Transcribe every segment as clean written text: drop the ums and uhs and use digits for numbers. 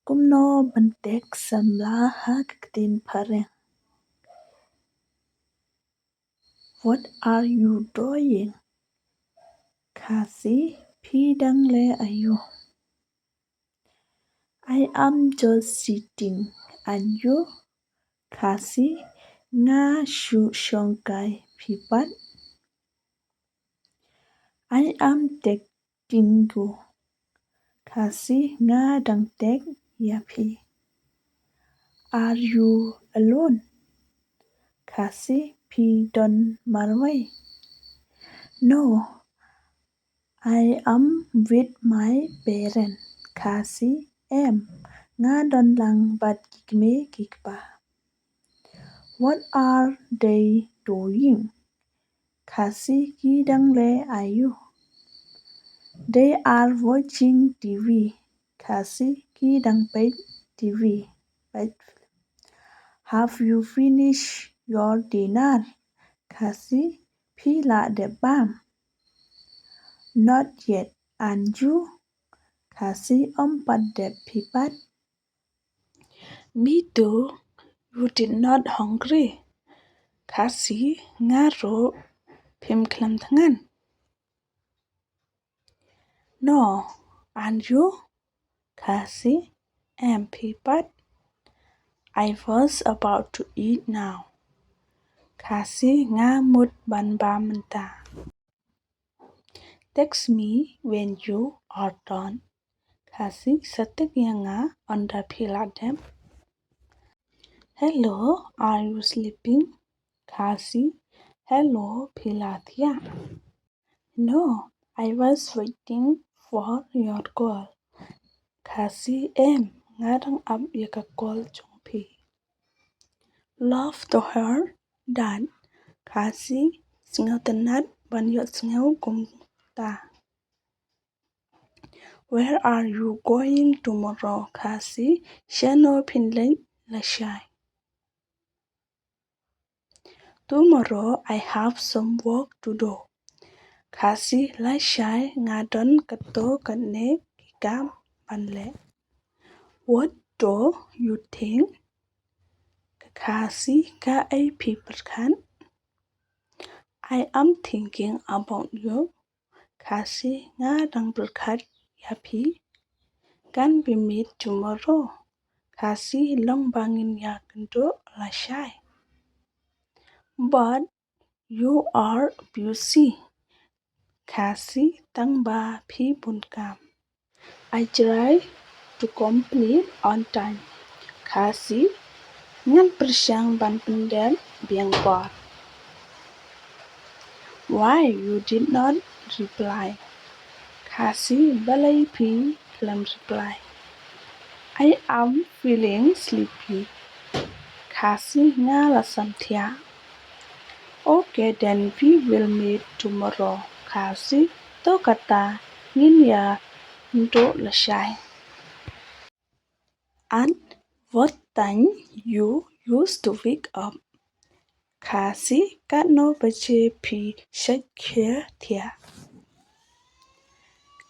Kumno bentek samla haktin Phareng. What are you doing? Khasi pidang le ayu. I am just sitting. And you? Khasi nga shu shongkai pipat. I am taking you. Khasi nga dang tek yapi. Are you alone? Khasi pi don marway. No, I am with my parents. Khasi em nga don lang bat kikme kikpa. What are they doing? Khasi kidang le ayu. They are watching TV. Khasi kidang Peit TV. Have you finished your dinner? Khasi pila de bam. Not yet. And you? Khasi ompat de pipat. Me too. You did not hungry. Khasi ngaro pim klam thangan. No. And you? Khasi am pipat. I was about to eat now. Khasi nga mut ban ba menta. Text me when you are done. Khasi satik yanga onda piladem. Hello, are you sleeping? Khasi, hello, pilatia. No, I was waiting for your call. Khasi em ngarang ab yaka call chongpi. Love to her, Dad. Khasi singaw tanat ban yot singaw ta. Where are you going tomorrow? Khasi shano pinlay lashai. Tomorrow I have some work to do. Khasi lashai ngadon kato kane kikam panle. What do you think? Khasi ka ay people kan? I am thinking about you. Khasi ngadang berkat yapi. Can we meet tomorrow? Khasi long bangin ya kendo lashai. But you are busy. Khasi tangba pi bunkam. I try to complete on time. Khasi ngan persyang ban pendem biang bar. Why you did not reply? Khasi balay pi lam reply. I am feeling sleepy. Khasi nga lasam thia. Okay, then we will meet tomorrow. Khasi to kata ngin ya ndo lashai. And what time you used to wake up? Khasi kat no bache pi shakhe thia.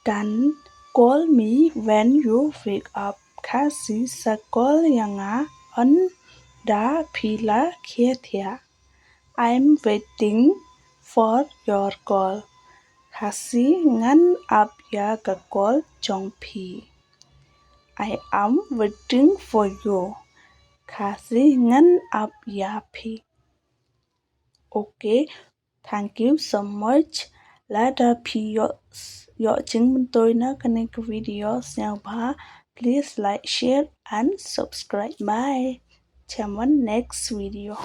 Can call me when you wake up. Khasi sa call yanga on da pila khe thia. I'm waiting for your call. Khasi ngan ab ya ka call chong pi. I am waiting for you. Khasi ngan ab ya pi. Okay, thank you so much. Lada pi yo ching tôi na kanek video snail ba. Please like, share and subscribe. Bye. Chăm next video.